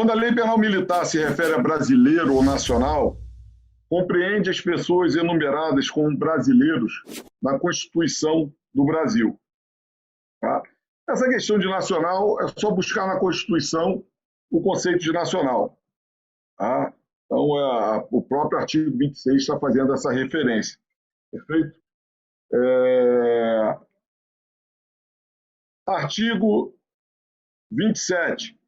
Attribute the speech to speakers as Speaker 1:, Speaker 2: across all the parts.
Speaker 1: Quando a lei penal militar se refere a brasileiro ou nacional, compreende as pessoas enumeradas como brasileiros na Constituição do Brasil. Tá? Essa questão de nacional é só buscar na Constituição o conceito de nacional. Tá? Então, o próprio artigo 26 está fazendo essa referência. Perfeito? Artigo 27.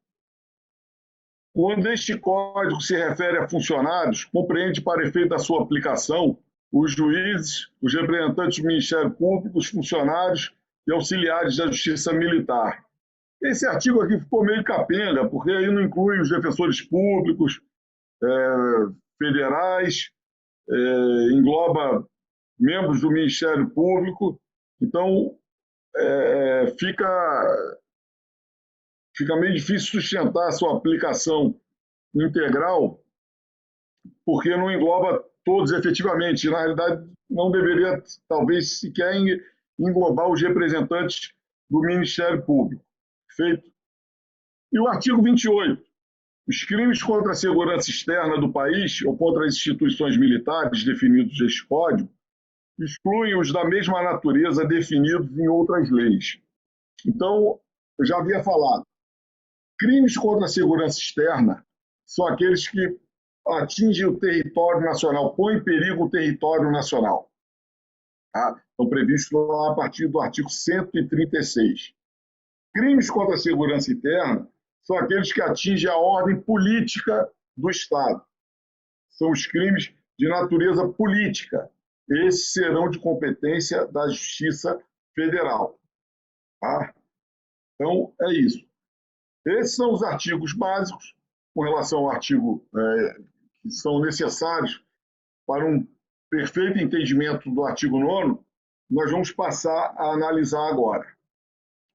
Speaker 1: Quando este código se refere a funcionários, compreende para efeito da sua aplicação os juízes, os representantes do Ministério Público, os funcionários e auxiliares da Justiça Militar. Esse artigo aqui ficou meio capenga, porque aí não inclui os defensores públicos, federais, engloba membros do Ministério Público, então fica meio difícil sustentar a sua aplicação integral, porque não engloba todos efetivamente. Na realidade, não deveria, talvez, sequer englobar os representantes do Ministério Público. Feito? E o artigo 28. Os crimes contra a segurança externa do país ou contra as instituições militares definidos neste Código excluem os da mesma natureza definidos em outras leis. Então, eu já havia falado, crimes contra a segurança externa são aqueles que atingem o território nacional, põem em perigo o território nacional. Tá? Estão previstos lá a partir do artigo 136. Crimes contra a segurança interna são aqueles que atingem a ordem política do Estado. São os crimes de natureza política. Esses serão de competência da Justiça Federal. Tá? Então, é isso. Esses são os artigos básicos com relação ao artigo que são necessários para um perfeito entendimento do artigo 9º. Nós vamos passar a analisar agora.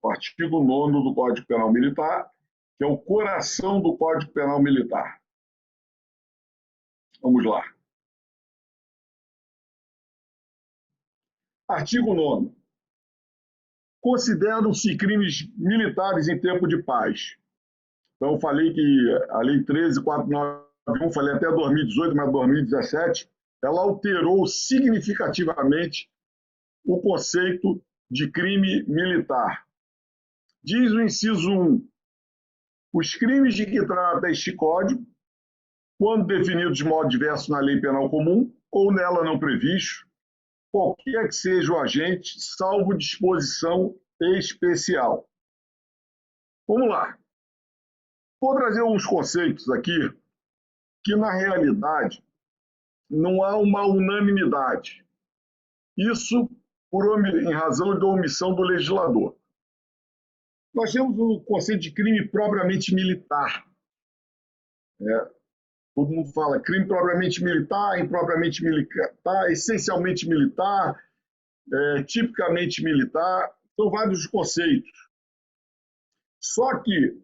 Speaker 1: O artigo 9º do Código Penal Militar, que é o coração do Código Penal Militar. Vamos lá. Artigo 9º. Consideram-se crimes militares em tempo de paz. Então, eu falei que a Lei 13.491, falei até 2018, mas 2017, ela alterou significativamente o conceito de crime militar. Diz o inciso 1, os crimes de que trata este Código, quando definidos de modo diverso na Lei Penal Comum ou nela não previsto, qualquer que seja o agente, salvo disposição especial. Vamos lá. Vou trazer uns conceitos aqui que, na realidade, não há uma unanimidade. Isso em razão da omissão do legislador. Nós temos o conceito de crime propriamente militar. Todo mundo fala crime propriamente militar, impropriamente militar, essencialmente militar, tipicamente militar. São vários conceitos. Só que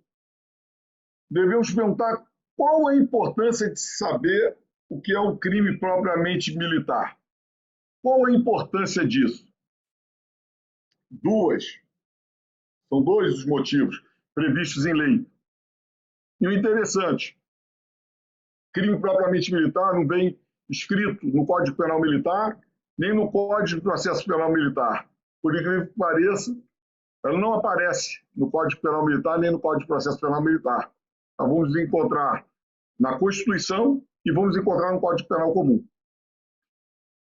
Speaker 1: devemos perguntar qual a importância de saber o que é um crime propriamente militar. Qual a importância disso? São dois os motivos previstos em lei. E o interessante, crime propriamente militar não vem escrito no Código Penal Militar, nem no Código de Processo Penal Militar. Por incrível que pareça, ela não aparece no Código Penal Militar, nem no Código de Processo Penal Militar. Nós vamos encontrar na Constituição e vamos encontrar no Código Penal Comum.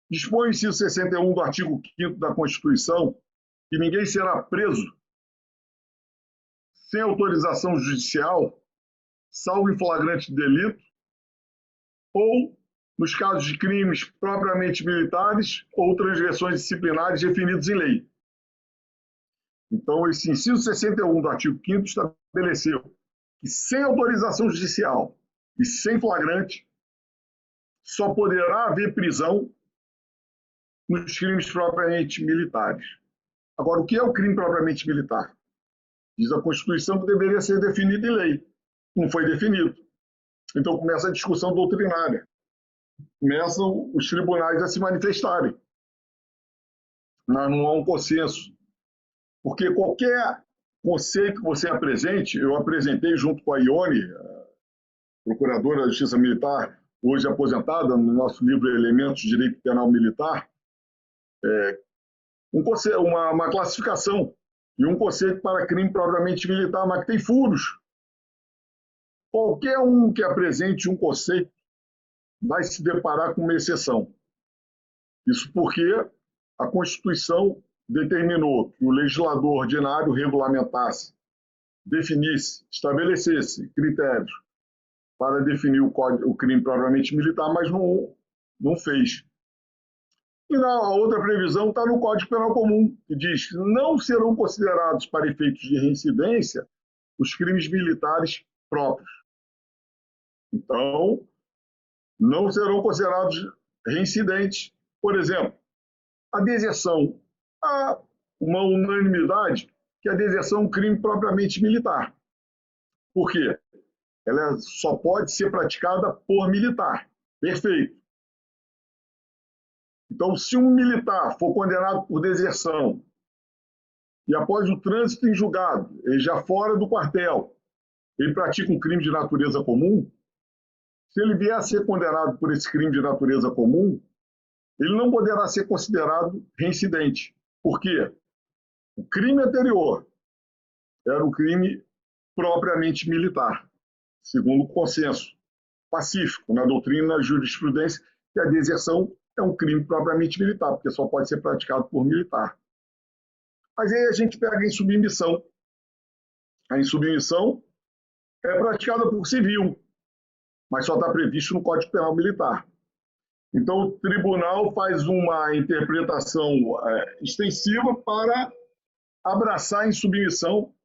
Speaker 1: Dispõe o inciso 61 do artigo 5º da Constituição que ninguém será preso sem autorização judicial, salvo em flagrante delito, ou nos casos de crimes propriamente militares ou transgressões disciplinares definidos em lei. Então, esse inciso 61 do artigo 5º estabeleceu que, sem autorização judicial e sem flagrante, só poderá haver prisão nos crimes propriamente militares. Agora, o que é o crime propriamente militar? Diz a Constituição que deveria ser definido em lei. Não foi definido. Então começa a discussão doutrinária. Começam os tribunais a se manifestarem. Não há um consenso. Porque qualquer conceito que você apresente, eu apresentei junto com a Ione, procuradora da Justiça Militar, hoje aposentada, no nosso livro Elementos de Direito Penal Militar, uma classificação e um conceito para crime propriamente militar, mas que tem furos. Qualquer um que apresente um conceito vai se deparar com uma exceção. Isso porque a Constituição determinou que o legislador ordinário regulamentasse, definisse, estabelecesse critérios para definir o crime propriamente militar, mas não fez. E a outra previsão está no Código Penal Comum, que diz que não serão considerados para efeitos de reincidência os crimes militares próprios. Então, não serão considerados reincidentes. Por exemplo, a deserção. Há uma unanimidade que a deserção é um crime propriamente militar. Por quê? Ela só pode ser praticada por militar. Perfeito. Então, se um militar for condenado por deserção e após o trânsito em julgado, ele já fora do quartel, ele pratica um crime de natureza comum, se ele vier a ser condenado por esse crime de natureza comum, ele não poderá ser considerado reincidente. Por quê? O crime anterior era um crime propriamente militar, segundo o consenso pacífico na doutrina e na jurisprudência, que a deserção é um crime propriamente militar, porque só pode ser praticado por militar. Mas aí a gente pega a insubmissão. A insubmissão é praticada por civil, mas só está previsto no Código Penal Militar. Então, o tribunal faz uma interpretação extensiva para abraçar a insubmissão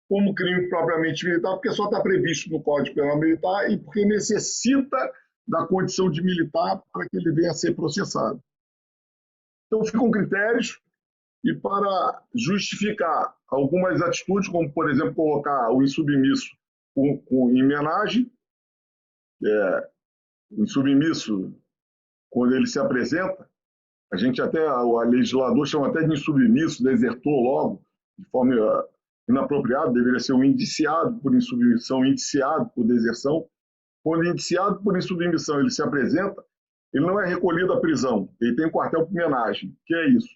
Speaker 1: como crime propriamente militar, porque só está previsto no Código Penal Militar e porque necessita da condição de militar para que ele venha a ser processado. Então, ficam critérios e para justificar algumas atitudes, como, por exemplo, colocar o insubmisso em homenagem, o insubmisso, quando ele se apresenta, a gente até, o legislador chama até de insubmisso, desertou logo, de forma inapropriada, deveria ser um indiciado por insubmissão, indiciado por deserção. Quando indiciado por insubmissão ele se apresenta, ele não é recolhido à prisão, ele tem um quartel por homenagem. Que é isso?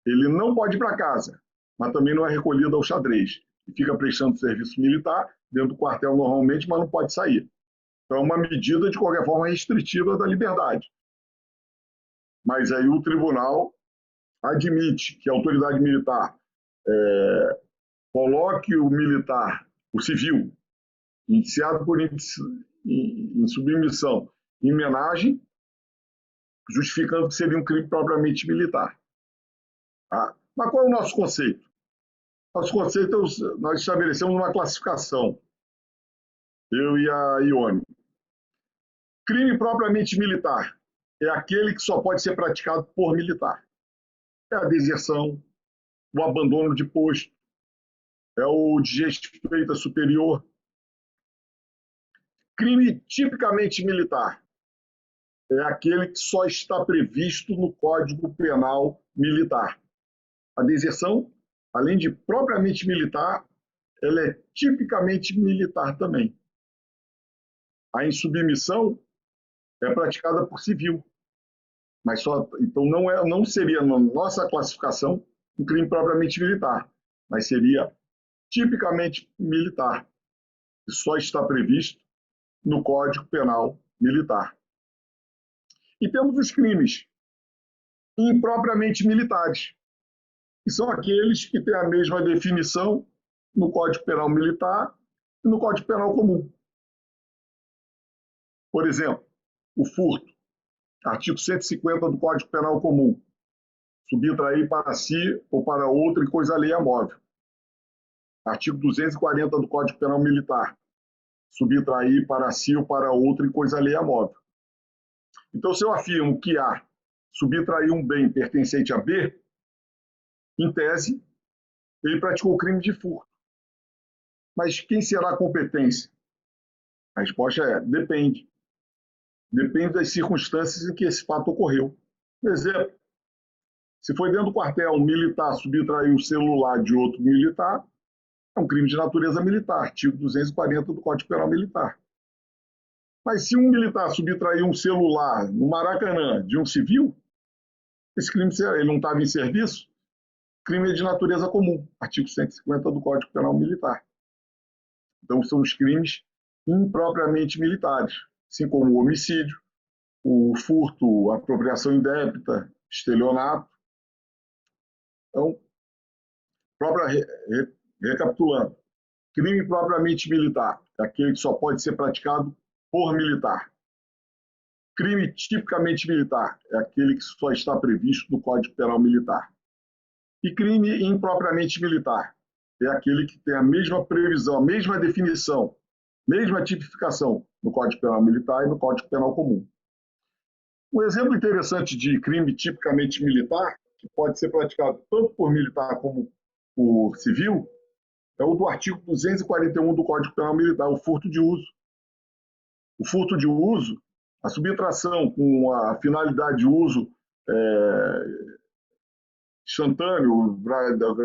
Speaker 1: Ele não pode ir para casa, mas também não é recolhido ao xadrez. Ele fica prestando serviço militar dentro do quartel normalmente, mas não pode sair. Então é uma medida, de qualquer forma, restritiva da liberdade. Mas aí o tribunal admite que a autoridade militar coloque o militar, o civil, indiciado por insubmissão em homenagem, justificando que seria um crime propriamente militar. Tá? Mas qual é o nosso conceito? Nosso conceito, nós estabelecemos uma classificação, eu e a Ione. Crime propriamente militar é aquele que só pode ser praticado por militar. É a deserção, o abandono de posto, é o desrespeito a superior. Crime tipicamente militar é aquele que só está previsto no Código Penal Militar. A deserção, além de propriamente militar, ela é tipicamente militar também. A insubmissão é praticada por civil, mas então não seria na nossa classificação um crime propriamente militar, mas seria tipicamente militar, que só está previsto no Código Penal Militar. E temos os crimes impropriamente militares, que são aqueles que têm a mesma definição no Código Penal Militar e no Código Penal Comum. Por exemplo, o furto, artigo 150 do Código Penal Comum, subtrair para si ou para outro em coisa alheia móvel. Artigo 240 do Código Penal Militar, subtrair para si ou para outro em coisa alheia móvel. Então, se eu afirmo que A subtrair um bem pertencente a B, em tese, ele praticou o crime de furto. Mas quem será a competência? A resposta é: depende. Depende das circunstâncias em que esse fato ocorreu. Por exemplo, se foi dentro do quartel um militar subtrair o celular de outro militar, é um crime de natureza militar, artigo 240 do Código Penal Militar. Mas se um militar subtrair um celular no Maracanã de um civil, esse crime, ele não estava em serviço, crime é de natureza comum, artigo 150 do Código Penal Militar. Então, são os crimes impropriamente militares, assim como o homicídio, o furto, a apropriação indébita, estelionato. Então, recapitulando, crime propriamente militar é aquele que só pode ser praticado por militar. Crime tipicamente militar é aquele que só está previsto no Código Penal Militar. E crime impropriamente militar é aquele que tem a mesma previsão, a mesma definição, mesma tipificação no Código Penal Militar e no Código Penal Comum. Um exemplo interessante de crime tipicamente militar, que pode ser praticado tanto por militar como por civil, é o do artigo 241 do Código Penal Militar, o furto de uso. O furto de uso, a subtração com a finalidade de uso instantâneo,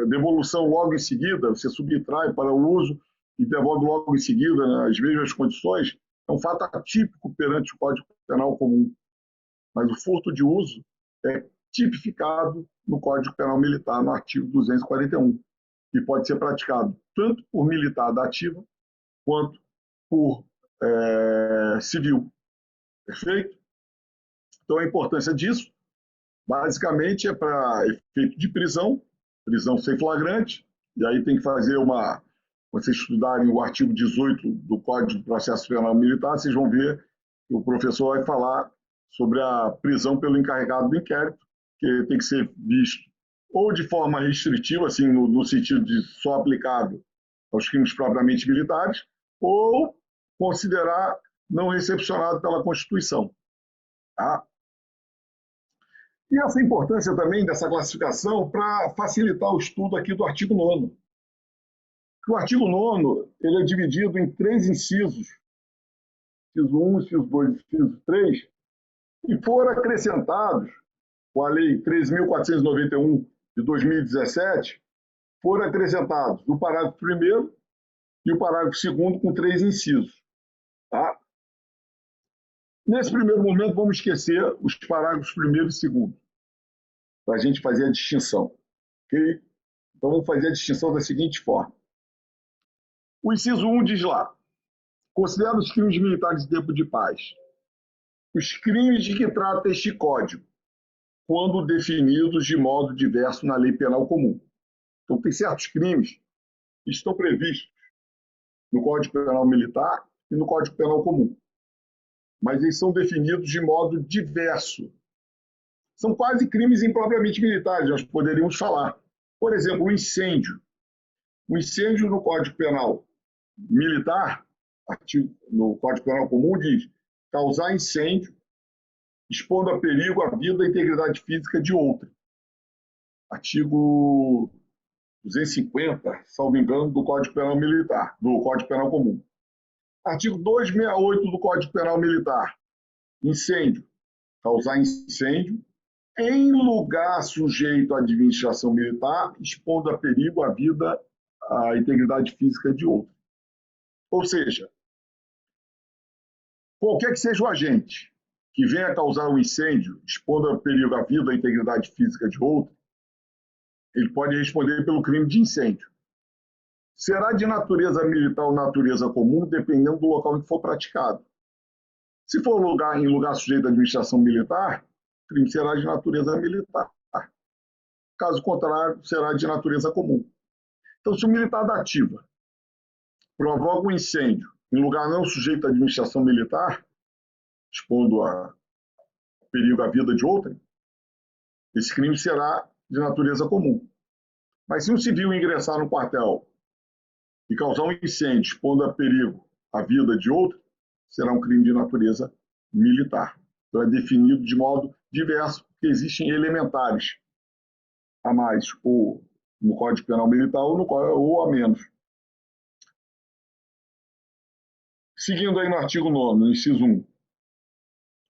Speaker 1: devolução logo em seguida, você subtrai para o uso e devolve logo em seguida nas mesmas condições, é um fato atípico perante o Código Penal Comum. Mas o furto de uso é tipificado no Código Penal Militar, no artigo 241, e pode ser praticado tanto por militar da ativa quanto por civil. Perfeito? Então, a importância disso, basicamente, é para efeito de prisão, prisão sem flagrante, e aí tem que fazer uma... Vocês estudarem o artigo 18 do Código de Processo Penal Militar, vocês vão ver que o professor vai falar sobre a prisão pelo encarregado do inquérito, que tem que ser visto ou de forma restritiva, assim, no sentido de só aplicável aos crimes propriamente militares, ou considerar não recepcionado pela Constituição. Tá? E essa importância também dessa classificação para facilitar o estudo aqui do artigo 9º. O artigo 9º ele é dividido em 3 incisos, inciso 1, inciso 2 e inciso 3, e foram acrescentados, com a Lei 13.491 de 2017, foram acrescentados o parágrafo 1º e o parágrafo 2º com 3 incisos. Tá? Nesse primeiro momento, vamos esquecer os parágrafos 1º e 2º, para a gente fazer a distinção. Okay? Então, vamos fazer a distinção da seguinte forma. O inciso 1 diz lá, considera os crimes militares em tempo de paz os crimes de que trata este Código, quando definidos de modo diverso na Lei Penal Comum. Então, tem certos crimes que estão previstos no Código Penal Militar e no Código Penal Comum, mas eles são definidos de modo diverso. São quase crimes impropriamente militares, nós poderíamos falar. Por exemplo, o incêndio. O incêndio no Código Penal Militar, no Código Penal Comum, diz causar incêndio, expondo a perigo a vida e a integridade física de outrem. Artigo 250, salvo engano, do Código Penal Militar, do Código Penal Comum. Artigo 268 do Código Penal Militar, incêndio, causar incêndio em lugar sujeito à administração militar, expondo a perigo a vida, a integridade física de outro. Ou seja, qualquer que seja o agente que venha causar um incêndio, expondo a perigo a vida, a integridade física de outro, ele pode responder pelo crime de incêndio. Será de natureza militar ou natureza comum, dependendo do local em que for praticado. Se for em lugar sujeito à administração militar, o crime será de natureza militar. Caso contrário, será de natureza comum. Então, se o militar da ativa provoca um incêndio em lugar não sujeito à administração militar, expondo a perigo à vida de outrem, esse crime será de natureza comum. Mas se um civil ingressar no quartel e causar um incêndio expondo a perigo à vida de outro, será um crime de natureza militar. Então é definido de modo diverso, porque existem elementares a mais, ou no Código Penal Militar ou a menos. Seguindo aí no artigo 9º, no inciso 1.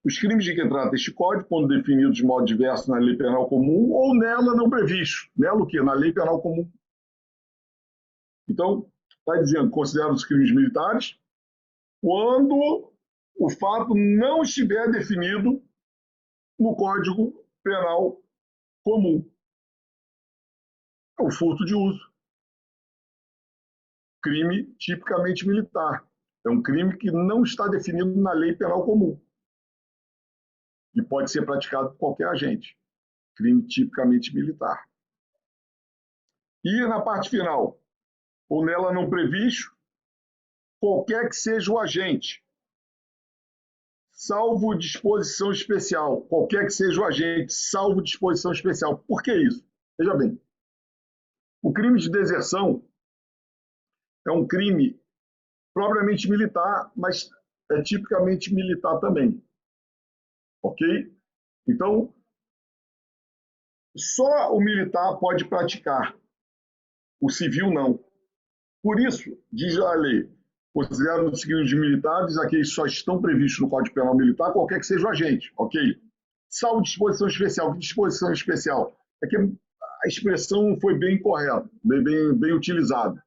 Speaker 1: Os crimes de que trata este Código, quando definidos de modo diverso na Lei Penal Comum ou nela não previsto. Nela o quê? Na Lei Penal Comum. Então, está dizendo, considera os crimes militares quando o fato não estiver definido no Código Penal comum. É o furto de uso. Crime tipicamente militar. É um crime que não está definido na lei penal comum e pode ser praticado por qualquer agente. Crime tipicamente militar. E na parte final, ou nela não previsto, qualquer que seja o agente, salvo disposição especial. Qualquer que seja o agente, salvo disposição especial. Por que isso? Veja bem, o crime de deserção é um crime propriamente militar, mas é tipicamente militar também. Ok? Então, só o militar pode praticar, o civil não. Por isso, diz a lei, consideram os crimes militares aqueles que só estão previstos no Código Penal Militar, qualquer que seja o agente, ok? Salvo disposição especial. Que disposição especial? É que a expressão foi bem correta, bem utilizada.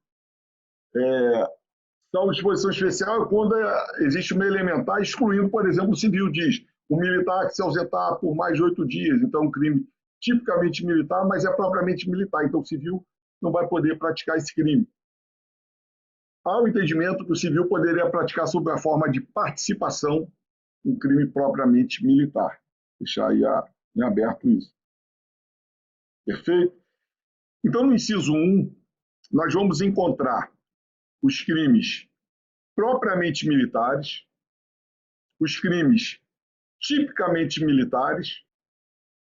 Speaker 1: Salvo disposição especial é quando existe uma elementar excluindo, por exemplo, o civil, diz o militar que se ausentar por mais de 8 dias, então é um crime tipicamente militar, mas é propriamente militar, então o civil não vai poder praticar esse crime. Há o entendimento que o civil poderia praticar sob a forma de participação um crime propriamente militar. Deixar aí em aberto isso. Perfeito? Então, no inciso 1, nós vamos encontrar os crimes propriamente militares, os crimes tipicamente militares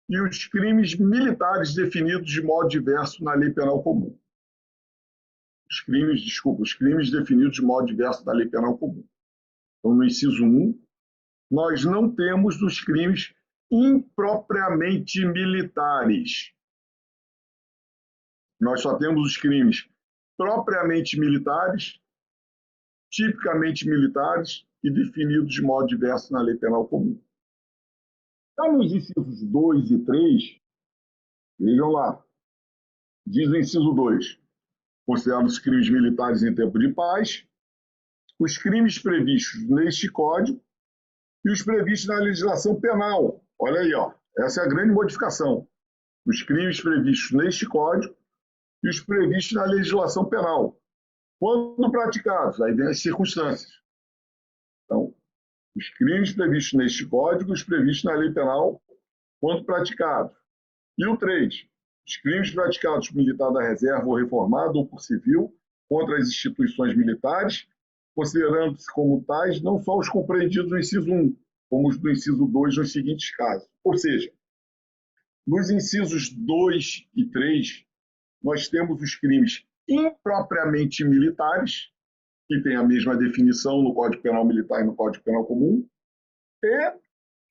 Speaker 1: e os crimes militares definidos de modo diverso na lei penal comum. Os crimes definidos de modo diverso da lei penal comum. Então, no inciso 1, nós não temos os crimes impropriamente militares. Nós só temos os crimes propriamente militares, tipicamente militares e definidos de modo diverso na lei penal comum. Já nos incisos 2 e 3, vejam lá, diz o inciso 2, considerados crimes militares em tempo de paz, os crimes previstos neste Código e os previstos na legislação penal. Olha aí, ó, essa é a grande modificação. Os crimes previstos neste Código e os previstos na legislação penal. Quando praticados, aí vem as circunstâncias. Então, os crimes previstos neste Código e os previstos na lei penal, quando praticados. E o 3, os crimes praticados por militar da reserva ou reformado ou por civil contra as instituições militares, considerando-se como tais não só os compreendidos no inciso 1, como os do inciso 2 nos seguintes casos. Ou seja, nos incisos 2 e 3, nós temos os crimes impropriamente militares, que têm a mesma definição no Código Penal Militar e no Código Penal Comum, e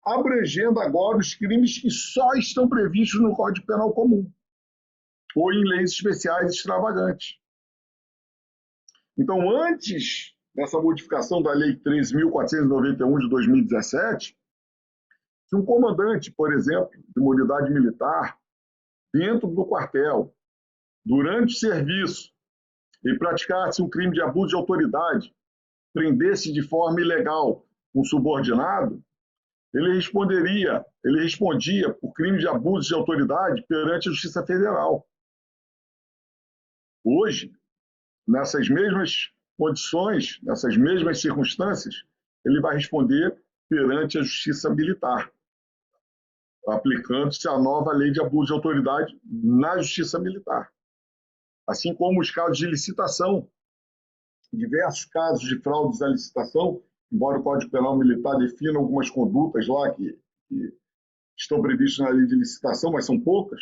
Speaker 1: abrangendo agora os crimes que só estão previstos no Código Penal Comum, ou em leis especiais extravagantes. Então, antes dessa modificação da Lei 13.491 de 2017, se um comandante, por exemplo, de uma unidade militar, dentro do quartel, durante o serviço, e praticasse um crime de abuso de autoridade, prendesse de forma ilegal um subordinado, ele respondia por crime de abuso de autoridade perante a Justiça Federal. Hoje, nessas mesmas condições, nessas mesmas circunstâncias, ele vai responder perante a Justiça Militar, aplicando-se a nova lei de abuso de autoridade na Justiça Militar. Assim como os casos de licitação, diversos casos de fraudes à licitação, embora o Código Penal Militar defina algumas condutas lá que estão previstas na lei de licitação, mas são poucas,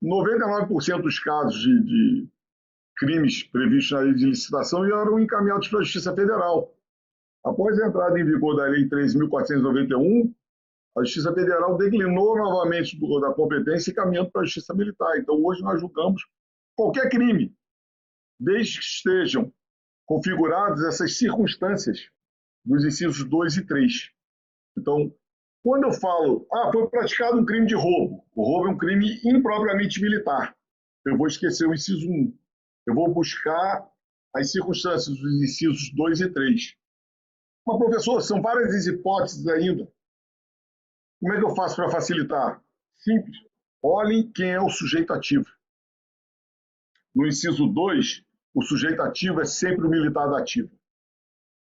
Speaker 1: 99% dos casos de crimes previstos na lei de licitação eram encaminhados para a Justiça Federal. Após a entrada em vigor da Lei 13.491, a Justiça Federal declinou novamente da competência e caminhando para a Justiça Militar. Então, hoje nós julgamos qualquer crime, desde que estejam configuradas essas circunstâncias dos incisos 2 e 3. Então, quando eu falo, foi praticado um crime de roubo, o roubo é um crime impropriamente militar, eu vou esquecer o inciso 1. Eu vou buscar as circunstâncias dos incisos 2 e 3. Mas, professor, são várias as hipóteses ainda. Como é que eu faço para facilitar? Simples. Olhem quem é o sujeito ativo. No inciso 2, o sujeito ativo é sempre o militar da ativa,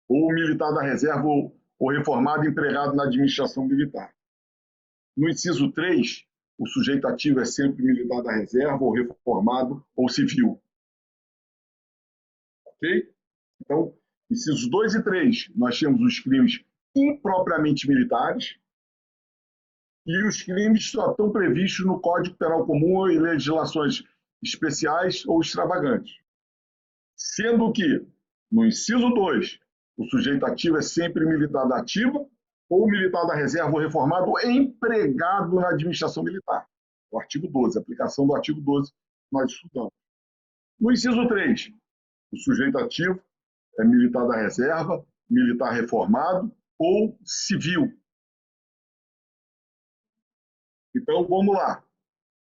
Speaker 1: ou o militar da reserva ou reformado empregado na administração militar. No inciso 3, o sujeito ativo é sempre militar da reserva, ou reformado, ou civil. Ok? Então, incisos 2 e 3, nós temos os crimes impropriamente militares e os crimes só estão previstos no Código Penal Comum e legislações especiais ou extravagantes. Sendo que, no inciso 2, o sujeito ativo é sempre militar da ativa ou militar da reserva ou reformado empregado na administração militar. O artigo 12, aplicação do artigo 12, nós estudamos. No inciso 3, o sujeito ativo é militar da reserva, militar reformado ou civil. Então, vamos lá.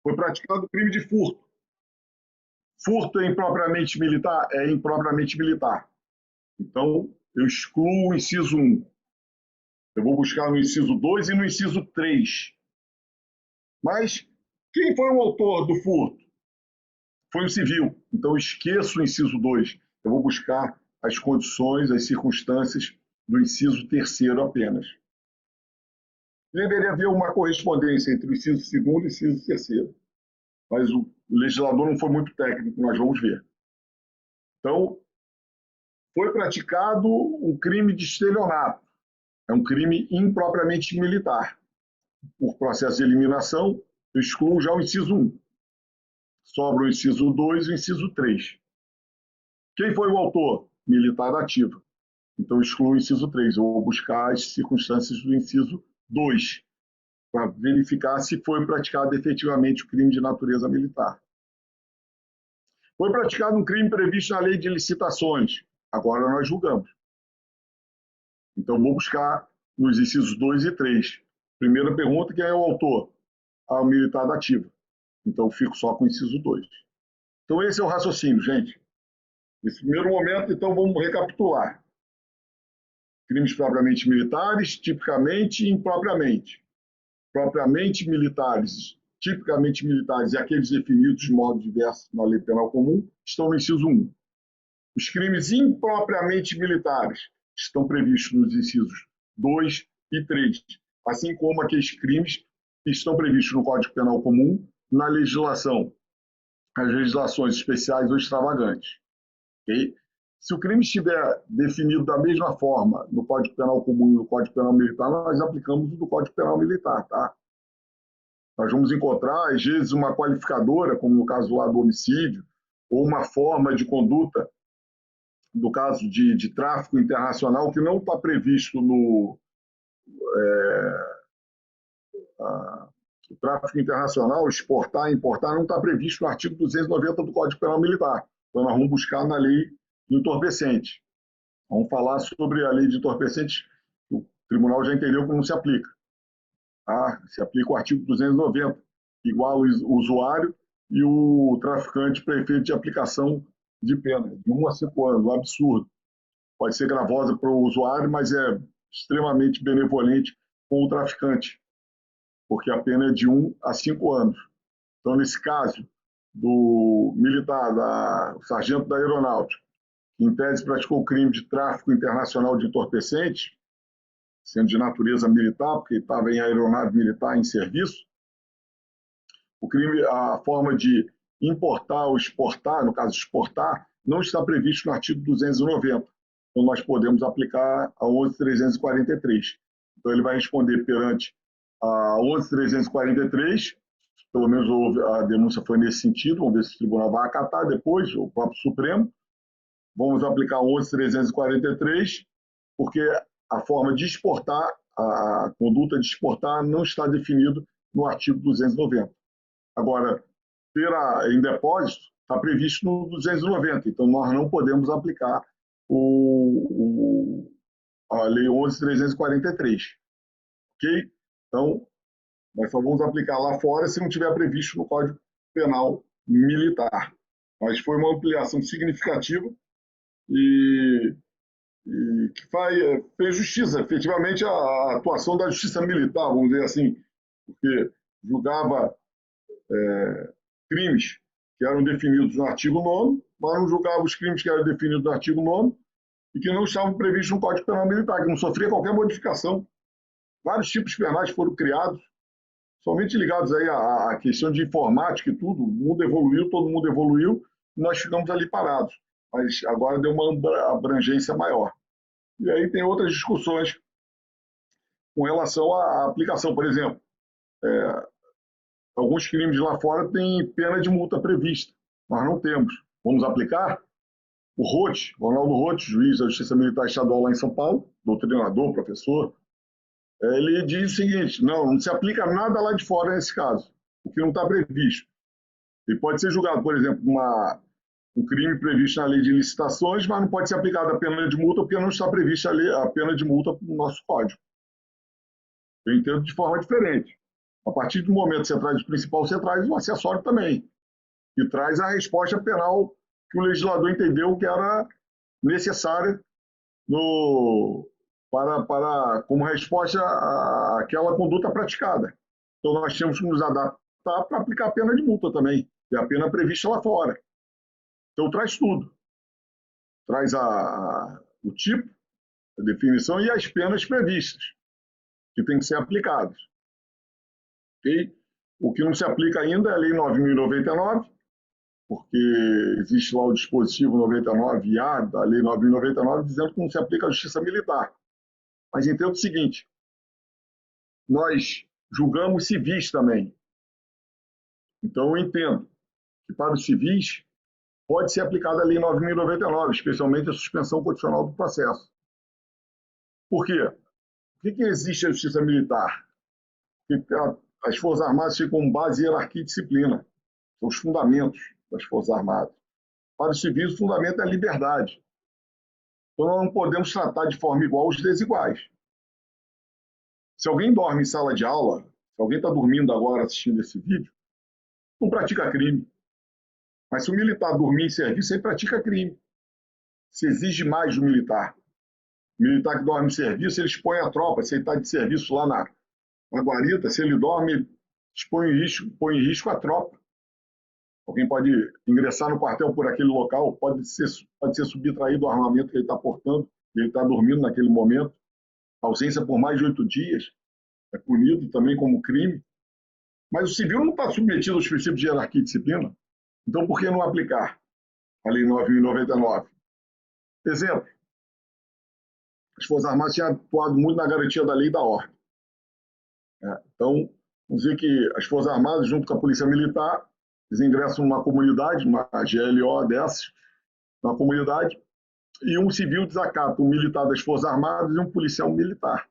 Speaker 1: Foi praticado crime de furto. Furto é impropriamente militar? É impropriamente militar. Então, eu excluo o inciso 1. Eu vou buscar no inciso 2 e no inciso 3. Mas quem foi o autor do furto? Foi o civil. Então, eu esqueço o inciso 2. Eu vou buscar as condições, as circunstâncias do inciso 3º apenas. Deveria haver uma correspondência entre o inciso 2º e o inciso 3º. Mas o legislador não foi muito técnico, nós vamos ver. Então, foi praticado um crime de estelionato. É um crime impropriamente militar. Por processo de eliminação, eu excluo já o inciso 1. Sobra o inciso 2 e o inciso 3. Quem foi o autor? Militar ativo. Então, eu excluo o inciso 3. Eu vou buscar as circunstâncias do inciso 2, para verificar se foi praticado efetivamente o crime de natureza militar. Foi praticado um crime previsto na lei de licitações. Agora nós julgamos. Então, vou buscar nos incisos 2 e 3. Primeira pergunta, quem é o autor? O militar da ativa. Então, eu fico só com o inciso 2. Então, esse é o raciocínio, gente. Nesse primeiro momento, então, vamos recapitular. Crimes propriamente militares, tipicamente e impropriamente. Propriamente militares, tipicamente militares e aqueles definidos de modo diverso na Lei Penal Comum estão no inciso 1. Os crimes impropriamente militares estão previstos nos incisos 2 e 3, assim como aqueles crimes que estão previstos no Código Penal Comum na legislação, as legislações especiais ou extravagantes. Okay? Se o crime estiver definido da mesma forma no Código Penal Comum e no Código Penal Militar, nós aplicamos o do Código Penal Militar, tá? Nós vamos encontrar, às vezes, uma qualificadora, como no caso lá do homicídio, ou uma forma de conduta, do caso de tráfico internacional, que não está previsto no o tráfico internacional, exportar, importar, não está previsto no artigo 290 do Código Penal Militar. Então, nós vamos buscar na lei de entorpecente. Vamos falar sobre a lei de entorpecente, que o tribunal já entendeu como se aplica. Se aplica o artigo 290, igual o usuário e o traficante para efeito de aplicação de pena, de 1 a 5 anos, um absurdo. Pode ser gravosa para o usuário, mas é extremamente benevolente com o traficante, porque a pena é de 1 a 5 anos. Então, nesse caso do militar, o sargento da aeronáutica, que em tese praticou o crime de tráfico internacional de entorpecentes, sendo de natureza militar, porque estava em aeronave militar em serviço, o crime, a forma de importar ou exportar, no caso exportar, não está previsto no artigo 290. Então, nós podemos aplicar a 11.343. Então, ele vai responder perante a 11.343, pelo menos a denúncia foi nesse sentido, vamos ver se o tribunal vai acatar depois, o próprio Supremo. Vamos aplicar 11.343, porque a forma de exportar, a conduta de exportar não está definido no artigo 290. Agora, ter em depósito está previsto no 290, então nós não podemos aplicar a Lei 11.343. Ok? Então, nós só vamos aplicar lá fora se não tiver previsto no Código Penal Militar. Mas foi uma ampliação significativa e e que fez justiça, efetivamente a atuação da justiça militar, vamos dizer assim, porque julgava crimes que eram definidos no artigo 9º, mas não julgava os crimes que eram definidos no artigo 9º e que não estavam previstos no Código Penal Militar, que não sofria qualquer modificação. Vários tipos penais foram criados, somente ligados aí à questão de informática e tudo. O mundo evoluiu, todo mundo evoluiu, e nós ficamos ali parados. Mas agora deu uma abrangência maior. E aí tem outras discussões com relação à aplicação. Por exemplo, alguns crimes lá fora têm pena de multa prevista. Nós não temos. Vamos aplicar? O Roth, Ronaldo Roth, juiz da Justiça Militar Estadual lá em São Paulo, doutrinador, professor, ele diz o seguinte: não se aplica nada lá de fora nesse caso, o que não está previsto. Ele pode ser julgado, por exemplo, um crime previsto na lei de licitações, mas não pode ser aplicada a pena de multa porque não está prevista a pena de multa no nosso código. Eu entendo de forma diferente. A partir do momento que você traz o principal, você traz o acessório também, e traz a resposta penal que o legislador entendeu que era necessária como resposta àquela conduta praticada. Então, nós temos que nos adaptar para aplicar a pena de multa também, que é a pena prevista lá fora. Então, traz tudo. Traz o tipo, a definição e as penas previstas, que têm que ser aplicadas. Okay? O que não se aplica ainda é a Lei 9.099, porque existe lá o dispositivo 99A da Lei 9.099 dizendo que não se aplica à justiça militar. Mas entendo o seguinte: nós julgamos civis também. Então, eu entendo que para os civis pode ser aplicada a Lei 9.099, especialmente a suspensão condicional do processo. Por quê? Por que existe a justiça militar? Porque as Forças Armadas ficam com base em hierarquia e disciplina. São os fundamentos das Forças Armadas. Para os civis, o fundamento é a liberdade. Então, nós não podemos tratar de forma igual os desiguais. Se alguém dorme em sala de aula, se alguém está dormindo agora assistindo esse vídeo, não pratica crime. Mas se o militar dormir em serviço, ele pratica crime. Se exige mais do militar. O militar que dorme em serviço, ele expõe a tropa. Se ele está de serviço lá na guarita, se ele dorme, põe em risco a tropa. Alguém pode ingressar no quartel por aquele local, pode ser subtraído o armamento que ele está portando, e ele está dormindo naquele momento. A ausência por mais de 8 dias é punido também como crime. Mas o civil não está submetido aos princípios de hierarquia e disciplina. Então, por que não aplicar a Lei 9.099? Exemplo: as Forças Armadas tinham atuado muito na garantia da lei e da ordem. Então, vamos dizer que as Forças Armadas, junto com a Polícia Militar, eles ingressam numa comunidade, uma GLO dessas, numa comunidade, e um civil desacata um militar das Forças Armadas e um policial militar.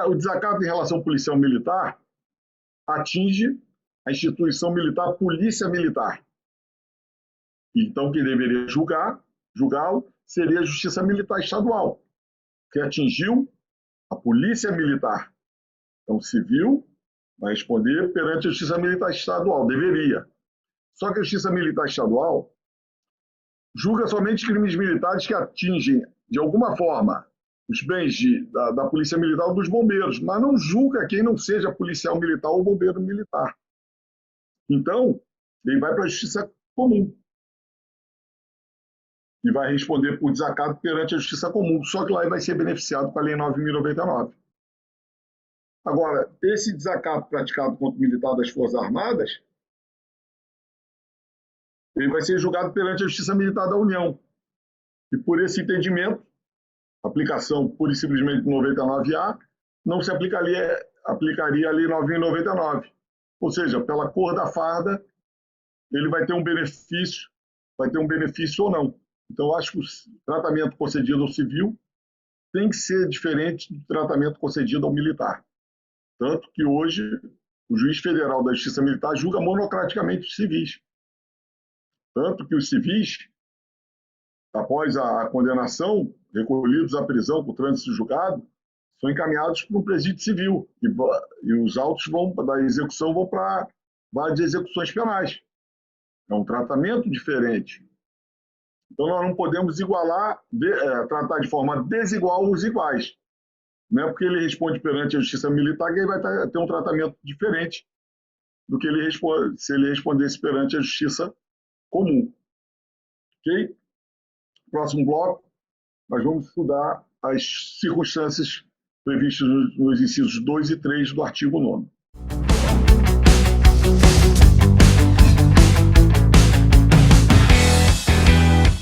Speaker 1: O desacato em relação ao policial militar atinge a instituição militar, a Polícia Militar. Então, quem deveria julgá-lo seria a Justiça Militar Estadual, que atingiu a Polícia Militar. Então, o civil vai responder perante a Justiça Militar Estadual, deveria. Só que a Justiça Militar Estadual julga somente crimes militares que atingem, de alguma forma, os bens da Polícia Militar ou dos bombeiros, mas não julga quem não seja policial militar ou bombeiro militar. Então, ele vai para a Justiça Comum e vai responder por desacato perante a Justiça Comum, só que lá ele vai ser beneficiado com a Lei 9.099. Agora, esse desacato praticado contra o militar das Forças Armadas, ele vai ser julgado perante a Justiça Militar da União. E por esse entendimento, a aplicação pura e simplesmente do 99A, não se aplicaria a Lei 9.099. Ou seja, pela cor da farda, ele vai ter um benefício ou não. Então, eu acho que o tratamento concedido ao civil tem que ser diferente do tratamento concedido ao militar. Tanto que hoje o juiz federal da Justiça Militar julga monocraticamente os civis. Tanto que os civis, após a condenação, recolhidos à prisão por trânsito julgado, são encaminhados para um presídio civil e os autos da execução vão para várias execuções penais. É um tratamento diferente. Então, nós não podemos tratar de forma desigual os iguais. Não é porque ele responde perante a justiça militar que ele vai ter um tratamento diferente do que ele responde, se ele respondesse perante a justiça comum. Ok? Próximo bloco, nós vamos estudar as circunstâncias previstas nos incisos 2 e 3 do artigo 9º.